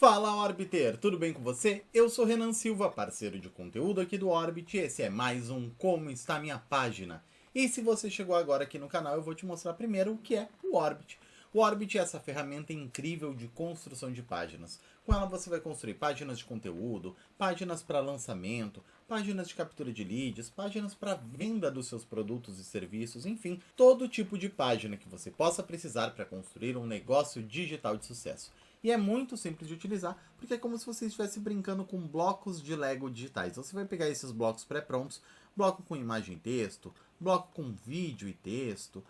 Fala Orbiter, tudo bem com você? Eu sou Renan Silva, parceiro de conteúdo aqui do Orbit, e esse é mais um Como Está Minha Página. E se você chegou agora aqui no canal, eu vou te mostrar primeiro o que é o Orbit. O Orbit é essa ferramenta incrível de construção de páginas. Com ela você vai construir páginas de conteúdo, páginas para lançamento, páginas de captura de leads, páginas para venda dos seus produtos e serviços, enfim, todo tipo de página que você possa precisar para construir um negócio digital de sucesso. E é muito simples de utilizar, porque é como se você estivesse brincando com blocos de Lego digitais. Você vai pegar esses blocos pré-prontos, bloco com imagem e texto, bloco com vídeo e texto,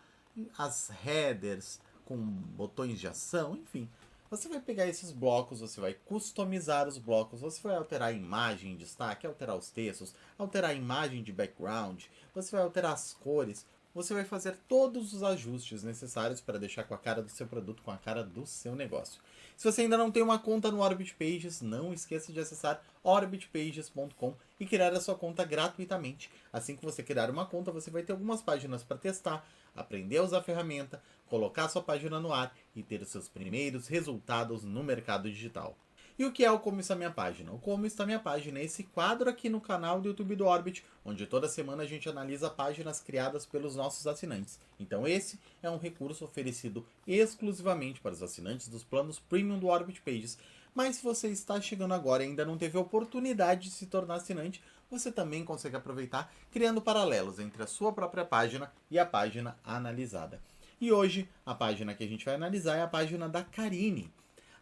as headers com botões de ação, enfim. Você vai pegar esses blocos, você vai customizar os blocos, você vai alterar a imagem em destaque, alterar os textos, alterar a imagem de background, você vai alterar as cores, você vai fazer todos os ajustes necessários para deixar com a cara do seu produto, com a cara do seu negócio. Se você ainda não tem uma conta no Orbit Pages, não esqueça de acessar orbitpages.com e criar a sua conta gratuitamente. Assim que você criar uma conta, você vai ter algumas páginas para testar, aprender a usar a ferramenta, colocar sua página no ar e ter os seus primeiros resultados no mercado digital. E o que é o Como Está Minha Página? O Como Está Minha Página é esse quadro aqui no canal do YouTube do Orbit, onde toda semana a gente analisa páginas criadas pelos nossos assinantes. Então esse é um recurso oferecido exclusivamente para os assinantes dos planos Premium do Orbit Pages. Mas se você está chegando agora e ainda não teve a oportunidade de se tornar assinante, você também consegue aproveitar criando paralelos entre a sua própria página e a página analisada. E hoje a página que a gente vai analisar é a página da Karine.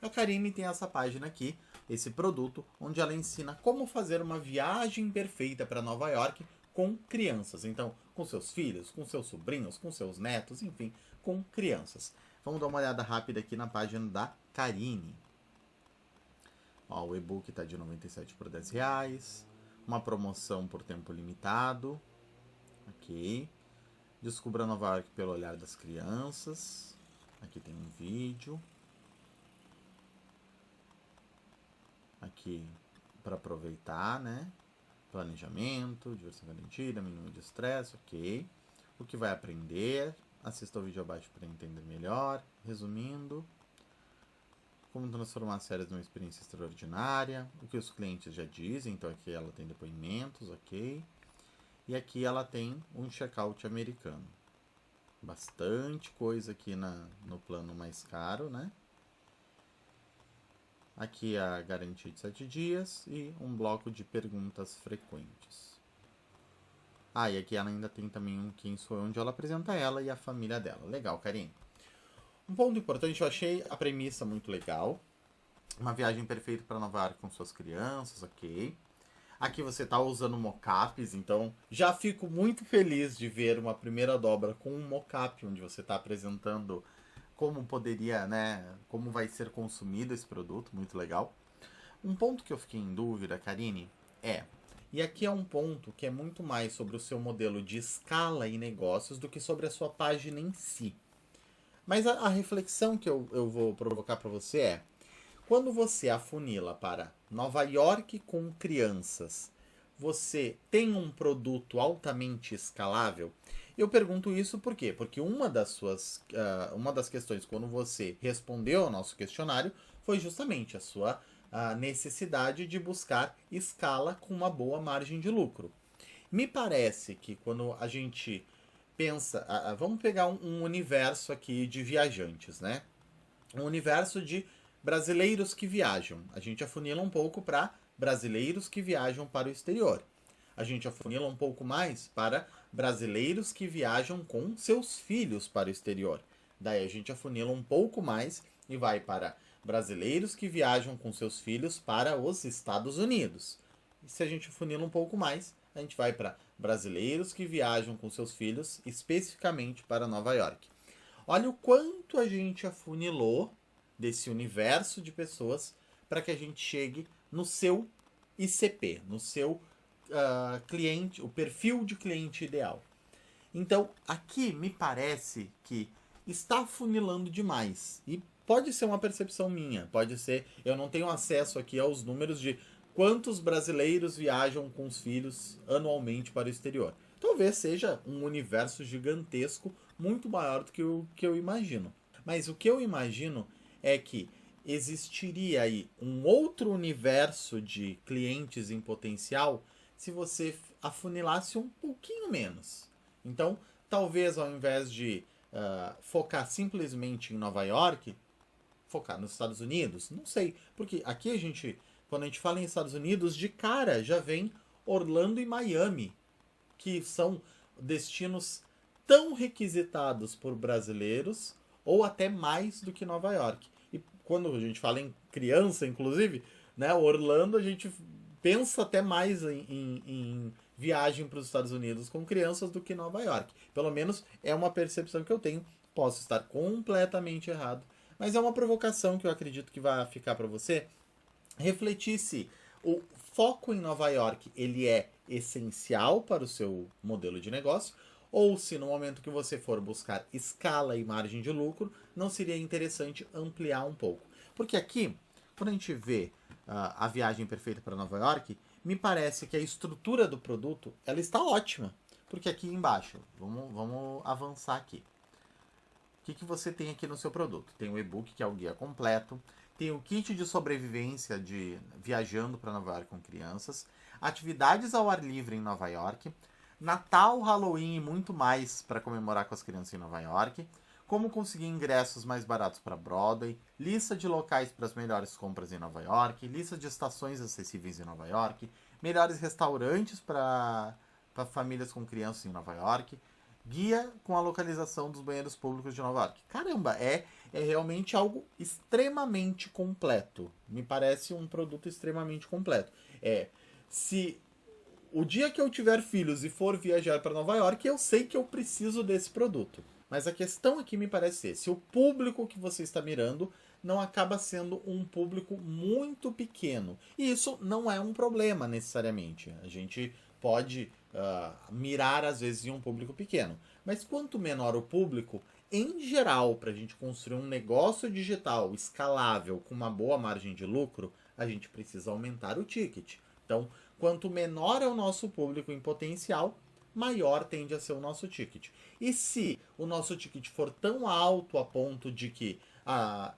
A Karine tem essa página aqui, esse produto, onde ela ensina como fazer uma viagem perfeita para Nova York com crianças. Então, com seus filhos, com seus sobrinhos, com seus netos, enfim, com crianças. Vamos dar uma olhada rápida aqui na página da Karine. Ó, o e-book está de R$ 97 por R$10. Uma promoção por tempo limitado. Ok. Descubra Nova York pelo olhar das crianças. Aqui tem um vídeo. Aqui para aproveitar, né? Planejamento, diversão garantida, mínimo de estresse, ok. O que vai aprender, assista o vídeo abaixo para entender melhor. Resumindo, como transformar as férias numa experiência extraordinária, o que os clientes já dizem, então aqui ela tem depoimentos, ok. E aqui ela tem um checkout americano. Bastante coisa aqui no plano mais caro, né? Aqui a garantia de 7 dias e um bloco de perguntas frequentes. Ah, e aqui ela ainda tem também um Quem Sou Eu, onde ela apresenta ela e a família dela. Legal, Karine. Um ponto importante, eu achei a premissa muito legal. Uma viagem perfeita para Nova York com suas crianças, ok. Aqui você está usando mockups, então já fico muito feliz de ver uma primeira dobra com um mockup, onde você está apresentando como poderia, né, como vai ser consumido esse produto, muito legal. Um ponto que eu fiquei em dúvida, Karine, e aqui é um ponto que é muito mais sobre o seu modelo de escala e negócios do que sobre a sua página em si. Mas a reflexão que eu vou provocar para você é, quando você afunila para Nova York com crianças, você tem um produto altamente escalável? Eu pergunto isso por quê? Porque uma das questões quando você respondeu ao nosso questionário foi justamente a sua necessidade de buscar escala com uma boa margem de lucro. Me parece que quando a gente pensa, vamos pegar um universo aqui de viajantes, né? Um universo de brasileiros que viajam. A gente afunila um pouco para brasileiros que viajam para o exterior. A gente afunila um pouco mais para brasileiros que viajam com seus filhos para o exterior. Daí a gente afunila um pouco mais e vai para brasileiros que viajam com seus filhos para os Estados Unidos. E se a gente afunila um pouco mais, a gente vai para brasileiros que viajam com seus filhos especificamente para Nova York. Olha o quanto a gente afunilou desse universo de pessoas para que a gente chegue no seu ICP, no seu cliente, o perfil de cliente ideal. Então, aqui me parece que está afunilando demais. E pode ser uma percepção minha, pode ser, eu não tenho acesso aqui aos números de quantos brasileiros viajam com os filhos anualmente para o exterior. Talvez seja um universo gigantesco, muito maior do que o que eu imagino. Mas o que eu imagino é que existiria aí um outro universo de clientes em potencial se você afunilasse um pouquinho menos. Então, talvez ao invés de focar simplesmente em Nova York, focar nos Estados Unidos? Não sei. Porque aqui quando a gente fala em Estados Unidos, de cara já vem Orlando e Miami, que são destinos tão requisitados por brasileiros, ou até mais do que Nova York. E quando a gente fala em criança, inclusive, né, Orlando a gente pensa até mais em viagem para os Estados Unidos com crianças do que Nova York. Pelo menos é uma percepção que eu tenho. Posso estar completamente errado, mas é uma provocação que eu acredito que vai ficar para você refletir se o foco em Nova York ele é essencial para o seu modelo de negócio, ou se no momento que você for buscar escala e margem de lucro, não seria interessante ampliar um pouco. Porque aqui, quando a gente vê a viagem perfeita para Nova York, me parece que a estrutura do produto ela está ótima. Porque aqui embaixo, vamos avançar aqui. O que você tem aqui no seu produto? Tem o e-book, que é o guia completo. Tem o kit de sobrevivência de viajando para Nova York com crianças. Atividades ao ar livre em Nova York. Natal, Halloween e muito mais para comemorar com as crianças em Nova York. Como conseguir ingressos mais baratos para Broadway. Lista de locais para as melhores compras em Nova York. Lista de estações acessíveis em Nova York. Melhores restaurantes para famílias com crianças em Nova York. Guia com a localização dos banheiros públicos de Nova York. Caramba, é realmente algo extremamente completo. Me parece um produto extremamente completo. Se o dia que eu tiver filhos e for viajar para Nova York, eu sei que eu preciso desse produto. Mas a questão aqui me parece ser, se o público que você está mirando não acaba sendo um público muito pequeno. E isso não é um problema necessariamente. A gente pode mirar às vezes em um público pequeno. Mas quanto menor o público, em geral, para a gente construir um negócio digital escalável com uma boa margem de lucro, a gente precisa aumentar o ticket. Então, quanto menor é o nosso público em potencial, maior tende a ser o nosso ticket. E se o nosso ticket for tão alto a ponto de que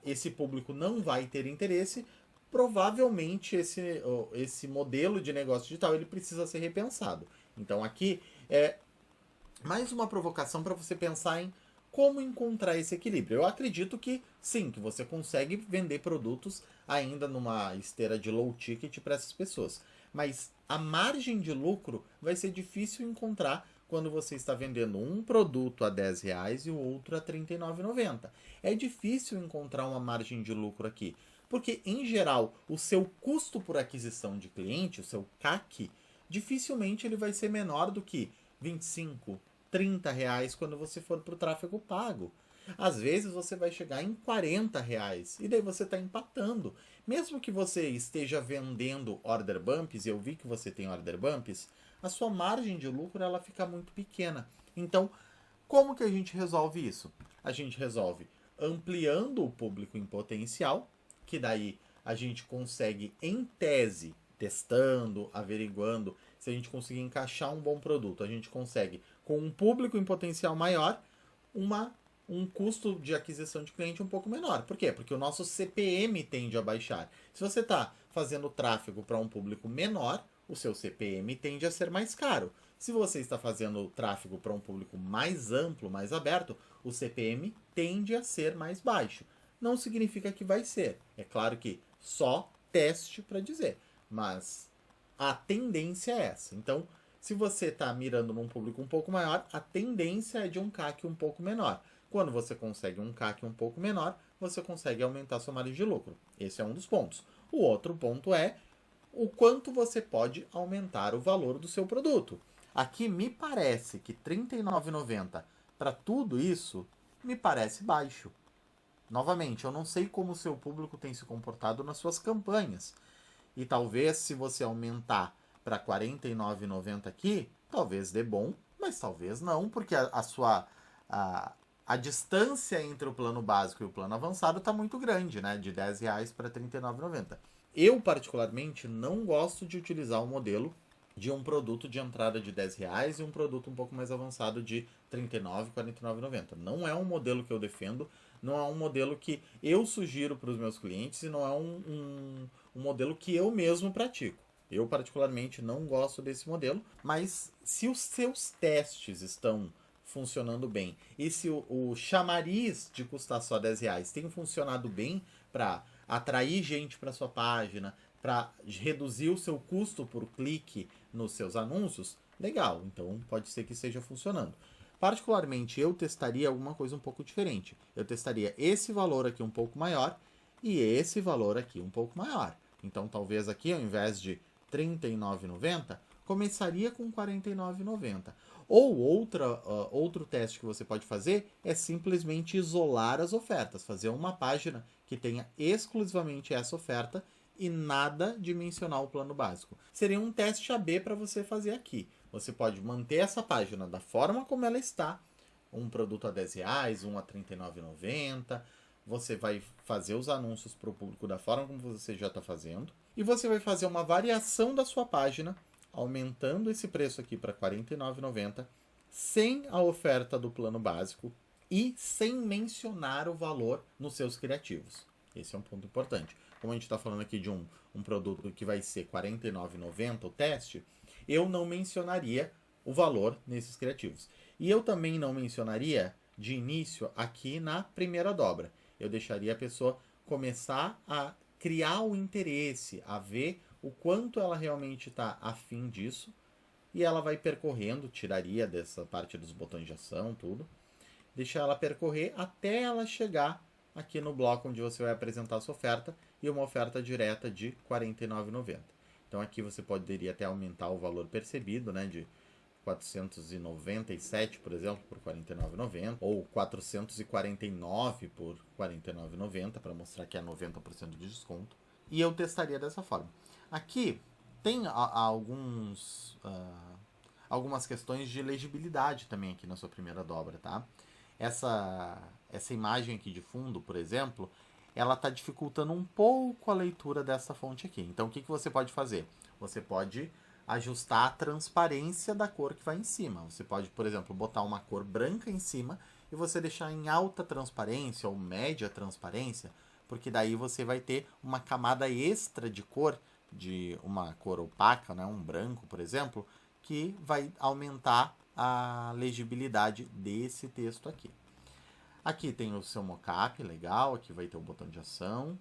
esse público não vai ter interesse, provavelmente esse modelo de negócio digital ele precisa ser repensado. Então aqui é mais uma provocação para você pensar em como encontrar esse equilíbrio. Eu acredito que sim, que você consegue vender produtos ainda numa esteira de low ticket para essas pessoas. Mas a margem de lucro vai ser difícil encontrar quando você está vendendo um produto a R$10 e o outro a R$ 39,90. É difícil encontrar uma margem de lucro aqui. Porque, em geral, o seu custo por aquisição de cliente, o seu CAC, dificilmente ele vai ser menor do que 25, 30 reais quando você for para o tráfego pago. Às vezes você vai chegar em 40 reais e daí você está empatando. Mesmo que você esteja vendendo order bumps, e eu vi que você tem order bumps, a sua margem de lucro ela fica muito pequena. Então, como que a gente resolve isso? A gente resolve ampliando o público em potencial, que daí a gente consegue, em tese, testando, averiguando, se a gente conseguir encaixar um bom produto, a gente consegue, com um público em potencial maior, um custo de aquisição de cliente um pouco menor. Por quê? Porque o nosso CPM tende a baixar. Se você está fazendo tráfego para um público menor, o seu CPM tende a ser mais caro. Se você está fazendo tráfego para um público mais amplo, mais aberto, o CPM tende a ser mais baixo. Não significa que vai ser. É claro que só teste para dizer. Mas a tendência é essa. Então, se você está mirando num público um pouco maior, a tendência é de um CAC um pouco menor. Quando você consegue um CAC um pouco menor, você consegue aumentar sua margem de lucro. Esse é um dos pontos. O outro ponto é o quanto você pode aumentar o valor do seu produto. Aqui me parece que R$ 39,90 para tudo isso me parece baixo. Novamente, eu não sei como o seu público tem se comportado nas suas campanhas. E talvez se você aumentar para R$ 49,90 aqui, talvez dê bom, mas talvez não, porque a distância entre o plano básico e o plano avançado está muito grande, né? De R$10 para R$ 39,90. Eu, particularmente, não gosto de utilizar o modelo de um produto de entrada de R$10 e um produto um pouco mais avançado de R$39, R$49,90. Não é um modelo que eu defendo, não é um modelo que eu sugiro para os meus clientes e não é um modelo que eu mesmo pratico. Eu, particularmente, não gosto desse modelo, mas se os seus testes estão funcionando bem e se o chamariz de custar só R$10 tem funcionado bem para atrair gente para sua página, para reduzir o seu custo por clique nos seus anúncios, legal, então pode ser que esteja funcionando. Particularmente, eu testaria alguma coisa um pouco diferente. Eu testaria esse valor aqui um pouco maior e esse valor aqui um pouco maior. Então, talvez aqui, ao invés de R$ 39,90, começaria com R$ 49,90. Ou outro teste que você pode fazer é simplesmente isolar as ofertas, fazer uma página que tenha exclusivamente essa oferta e nada de mencionar o plano básico. Seria um teste AB para você fazer aqui. Você pode manter essa página da forma como ela está, um produto a R$10, um a R$ 39,90. Você vai fazer os anúncios para o público da forma como você já está fazendo. E você vai fazer uma variação da sua página, aumentando esse preço aqui para R$ 49,90, sem a oferta do plano básico e sem mencionar o valor nos seus criativos. Esse é um ponto importante. Como a gente está falando aqui de um produto que vai ser R$ 49,90 o teste, eu não mencionaria o valor nesses criativos. E eu também não mencionaria de início aqui na primeira dobra. Eu deixaria a pessoa começar a criar o interesse, a ver o quanto ela realmente está afim disso, e ela vai percorrendo, tiraria dessa parte dos botões de ação, tudo, deixar ela percorrer até ela chegar aqui no bloco onde você vai apresentar a sua oferta, e uma oferta direta de R$ 49,90. Então aqui você poderia até aumentar o valor percebido, né, de 497, por exemplo, por R$ 49,90, ou 449 por R$ 49,90, para mostrar que é 90% de desconto. E eu testaria dessa forma. Aqui tem algumas questões de legibilidade também aqui na sua primeira dobra, tá? Essa imagem aqui de fundo, por exemplo, ela está dificultando um pouco a leitura dessa fonte aqui. Então, o que você pode fazer? Você pode ajustar a transparência da cor que vai em cima. Você pode, por exemplo, botar uma cor branca em cima e você deixar em alta transparência ou média transparência, porque daí você vai ter uma camada extra de cor, de uma cor opaca, né, um branco, por exemplo, que vai aumentar a legibilidade desse texto aqui. Aqui tem o seu mockup, legal, aqui vai ter o botão de ação.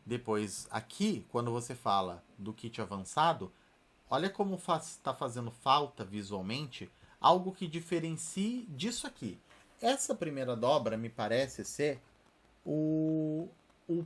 Depois, aqui, quando você fala do kit avançado, olha como está fazendo falta visualmente algo que diferencie disso aqui. Essa primeira dobra me parece ser o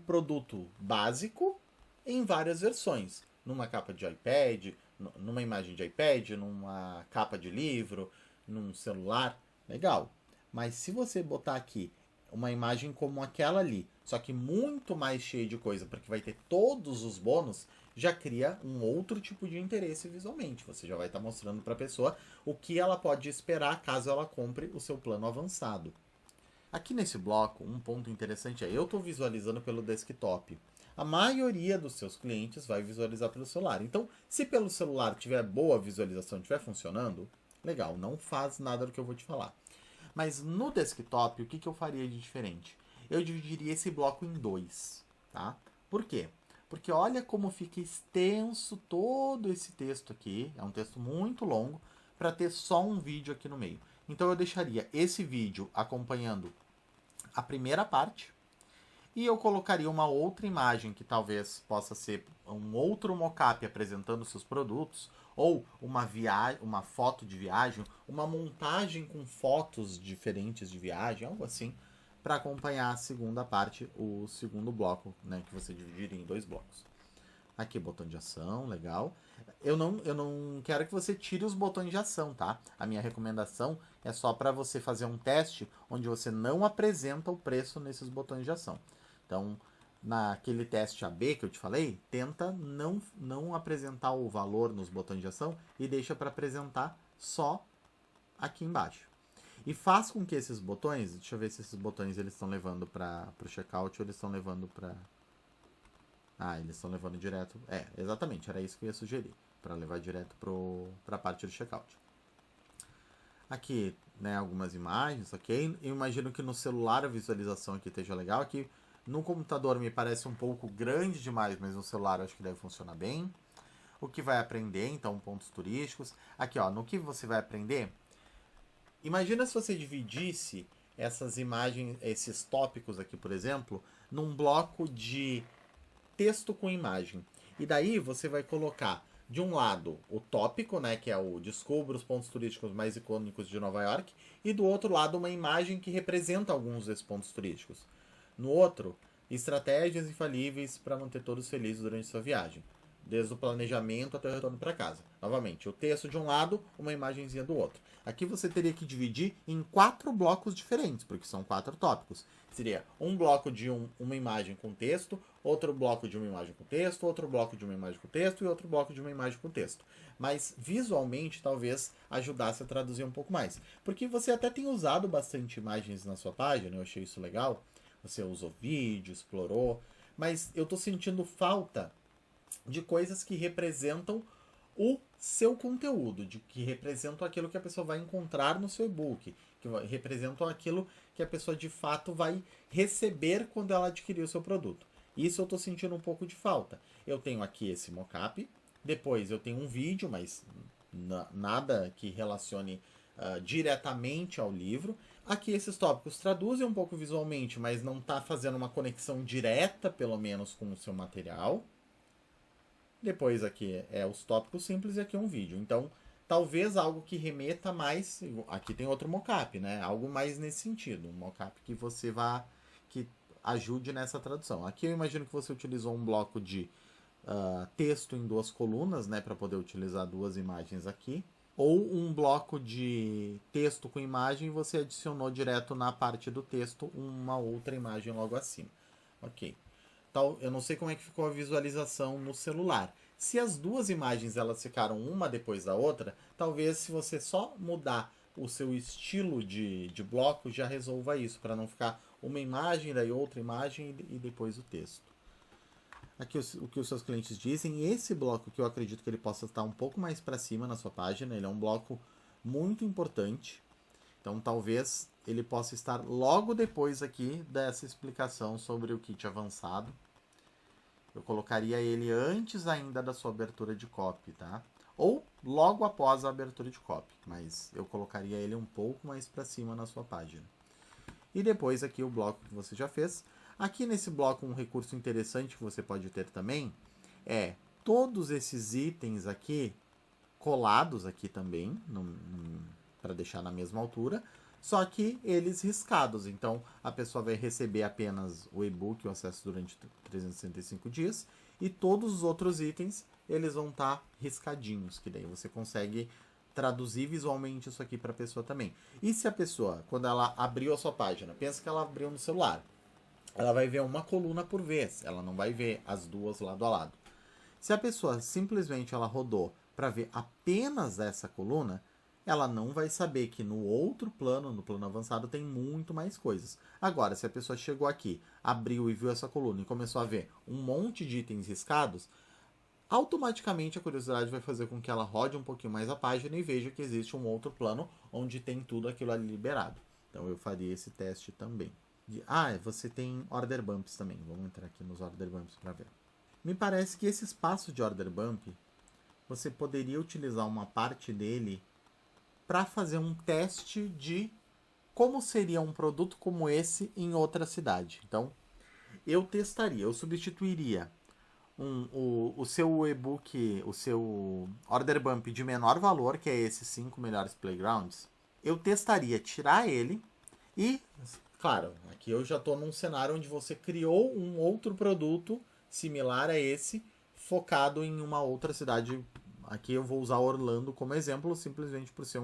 produto básico em várias versões. Numa capa de iPad, numa imagem de iPad, numa capa de livro, num celular. Legal. Mas se você botar aqui uma imagem como aquela ali, só que muito mais cheia de coisa, porque vai ter todos os bônus, já cria um outro tipo de interesse visualmente. Você já vai estar mostrando para a pessoa o que ela pode esperar caso ela compre o seu plano avançado. Aqui nesse bloco, um ponto interessante é, eu estou visualizando pelo desktop. A maioria dos seus clientes vai visualizar pelo celular. Então, se pelo celular tiver boa visualização, estiver funcionando, legal, não faz nada do que eu vou te falar. Mas no desktop, o que eu faria de diferente? Eu dividiria esse bloco em dois, tá? Por quê? Porque olha como fica extenso todo esse texto aqui. É um texto muito longo para ter só um vídeo aqui no meio. Então eu deixaria esse vídeo acompanhando a primeira parte e eu colocaria uma outra imagem que talvez possa ser um outro mockup apresentando seus produtos, ou uma foto de viagem, uma montagem com fotos diferentes de viagem, algo assim, para acompanhar a segunda parte, o segundo bloco, né, que você dividiria em dois blocos. Aqui, botão de ação, legal. Eu não quero que você tire os botões de ação, tá? A minha recomendação é só para você fazer um teste onde você não apresenta o preço nesses botões de ação. Então, naquele teste AB que eu te falei, tenta não apresentar o valor nos botões de ação e deixa para apresentar só aqui embaixo. E faz com que esses botões, deixa eu ver se esses botões eles estão levando para o checkout ou eles estão levando para... Ah, eles estão levando direto... É, exatamente, era isso que eu ia sugerir, para levar direto para a parte do checkout. Aqui, né, algumas imagens, ok? Eu imagino que no celular a visualização aqui esteja legal. Aqui no computador me parece um pouco grande demais, mas no celular eu acho que deve funcionar bem. O que vai aprender, então, pontos turísticos. Aqui, ó, no que você vai aprender, imagina se você dividisse essas imagens, esses tópicos aqui, por exemplo, num bloco de texto com imagem. E daí você vai colocar, de um lado, o tópico, né, que é o descubra os pontos turísticos mais icônicos de Nova York, e do outro lado uma imagem que representa alguns desses pontos turísticos. No outro, estratégias infalíveis para manter todos felizes durante sua viagem, desde o planejamento até o retorno para casa. Novamente, o texto de um lado, uma imagenzinha do outro. Aqui você teria que dividir em 4 blocos diferentes, porque são 4 tópicos. Seria um bloco de uma imagem com texto, outro bloco de uma imagem com texto, outro bloco de uma imagem com texto e outro bloco de uma imagem com texto. Mas visualmente talvez ajudasse a traduzir um pouco mais. Porque você até tem usado bastante imagens na sua página, eu achei isso legal. Você usou vídeo, explorou, mas eu tô sentindo falta de coisas que representam o seu conteúdo, de que representam aquilo que a pessoa vai encontrar no seu e-book, que representam aquilo que a pessoa de fato vai receber quando ela adquirir o seu produto. Isso eu estou sentindo um pouco de falta. Eu tenho aqui esse mockup, depois eu tenho um vídeo, mas nada que relacione diretamente ao livro. Aqui esses tópicos traduzem um pouco visualmente, mas não está fazendo uma conexão direta, pelo menos, com o seu material. Depois aqui é os tópicos simples e aqui é um vídeo. Então, talvez algo que remeta mais... Aqui tem outro mockup, né? Algo mais nesse sentido. Um mockup que você vá... que ajude nessa tradução. Aqui eu imagino que você utilizou um bloco de texto em 2 colunas, né? Para poder utilizar 2 imagens aqui. Ou um bloco de texto com imagem e você adicionou direto na parte do texto uma outra imagem logo acima. Ok. Eu não sei como é que ficou a visualização no celular. Se as 2 imagens elas ficaram uma depois da outra, talvez se você só mudar o seu estilo de bloco já resolva isso, para não ficar uma imagem, daí outra imagem e depois o texto. Aqui o que os seus clientes dizem, esse bloco que eu acredito que ele possa estar um pouco mais para cima na sua página, ele é um bloco muito importante. Então talvez ele possa estar logo depois aqui dessa explicação sobre o kit avançado. Eu colocaria ele antes ainda da sua abertura de copy, tá? Ou logo após a abertura de copy, mas eu colocaria ele um pouco mais para cima na sua página. E depois aqui o bloco que você já fez. Aqui nesse bloco um recurso interessante que você pode ter também é todos esses itens aqui colados aqui também, para deixar na mesma altura, só que eles riscados. Então a pessoa vai receber apenas o e-book, o acesso durante 365 dias, e todos os outros itens eles vão estar riscadinhos, que daí você consegue traduzir visualmente isso aqui para a pessoa também. E se a pessoa, quando ela abriu a sua página, pensa que ela abriu no celular, ela vai ver uma coluna por vez, ela não vai ver as 2 lado a lado. Se a pessoa simplesmente ela rodou para ver apenas essa coluna, ela não vai saber que no outro plano, no plano avançado, tem muito mais coisas. Agora, se a pessoa chegou aqui, abriu e viu essa coluna e começou a ver um monte de itens riscados, automaticamente a curiosidade vai fazer com que ela rode um pouquinho mais a página e veja que existe um outro plano onde tem tudo aquilo ali liberado. Então eu faria esse teste também. Você tem order bumps também. Vamos entrar aqui nos order bumps para ver. Me parece que esse espaço de order bump, você poderia utilizar uma parte dele para fazer um teste de como seria um produto como esse em outra cidade. Então, eu testaria, eu substituiria o seu e-book, o seu order bump de menor valor, que é esses 5 melhores playgrounds. Eu testaria tirar ele e, claro, aqui eu já estou num cenário onde você criou um outro produto similar a esse, focado em uma outra cidade. Aqui eu vou usar Orlando como exemplo, simplesmente por ser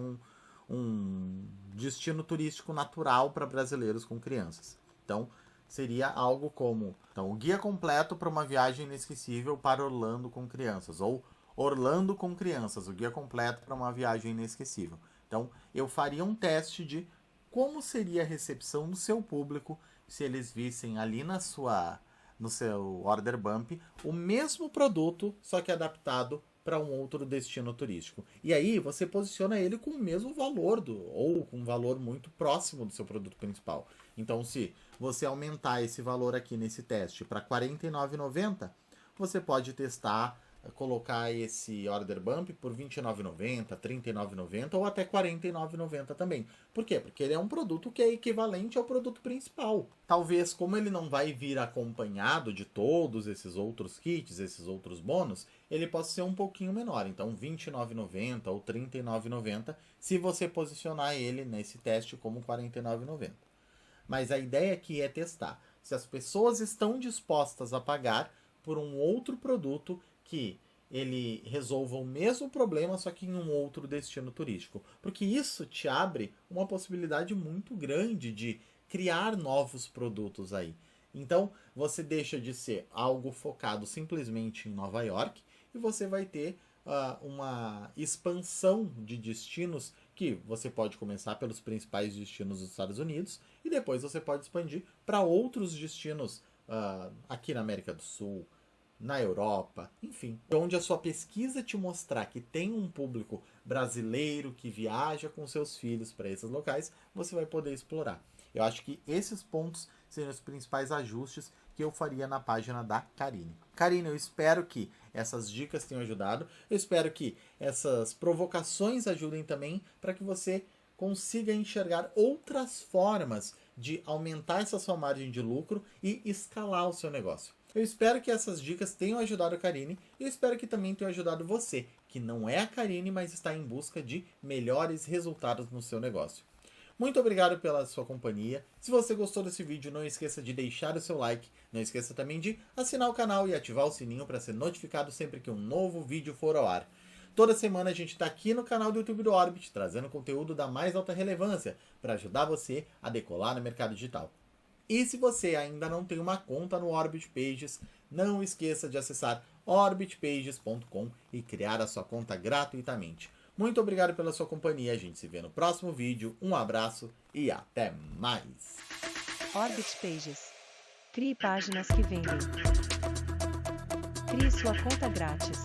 um destino turístico natural para brasileiros com crianças. Então, seria algo como o guia completo para uma viagem inesquecível para Orlando com crianças, ou Orlando com crianças, o guia completo para uma viagem inesquecível. Então, eu faria um teste de como seria a recepção do seu público se eles vissem ali no seu order bump o mesmo produto, só que adaptado para um outro destino turístico. E aí você posiciona ele com o mesmo valor ou com um valor muito próximo do seu produto principal. Então, se você aumentar esse valor aqui nesse teste para R$ 49,90, você pode testar, colocar esse order bump por R$ 29,90, R$ 39,90 ou até R$ 49,90 também. Por quê? Porque ele é um produto que é equivalente ao produto principal. Talvez, como ele não vai vir acompanhado de todos esses outros kits, esses outros bônus, ele possa ser um pouquinho menor. Então, R$ 29,90 ou R$ 39,90 se você posicionar ele nesse teste como R$ 49,90. Mas a ideia aqui é testar se as pessoas estão dispostas a pagar por um outro produto que ele resolva o mesmo problema, só que em um outro destino turístico. Porque isso te abre uma possibilidade muito grande de criar novos produtos aí. Então, você deixa de ser algo focado simplesmente em Nova York e você vai ter uma expansão de destinos que você pode começar pelos principais destinos dos Estados Unidos e depois você pode expandir para outros destinos aqui na América do Sul, na Europa, enfim. Onde a sua pesquisa te mostrar que tem um público brasileiro que viaja com seus filhos para esses locais, você vai poder explorar. Eu acho que esses pontos seriam os principais ajustes que eu faria na página da Karine. Karine, eu espero que essas dicas tenham ajudado. Eu espero que essas provocações ajudem também para que você consiga enxergar outras formas de aumentar essa sua margem de lucro e escalar o seu negócio. Eu espero que essas dicas tenham ajudado a Karine e eu espero que também tenham ajudado você, que não é a Karine, mas está em busca de melhores resultados no seu negócio. Muito obrigado pela sua companhia. Se você gostou desse vídeo, não esqueça de deixar o seu like. Não esqueça também de assinar o canal e ativar o sininho para ser notificado sempre que um novo vídeo for ao ar. Toda semana a gente está aqui no canal do YouTube do Orbit, trazendo conteúdo da mais alta relevância para ajudar você a decolar no mercado digital. E se você ainda não tem uma conta no Orbit Pages, não esqueça de acessar orbitpages.com e criar a sua conta gratuitamente. Muito obrigado pela sua companhia, a gente se vê no próximo vídeo, um abraço e até mais! Orbit Pages. Crie páginas que vendem. Crie sua conta grátis.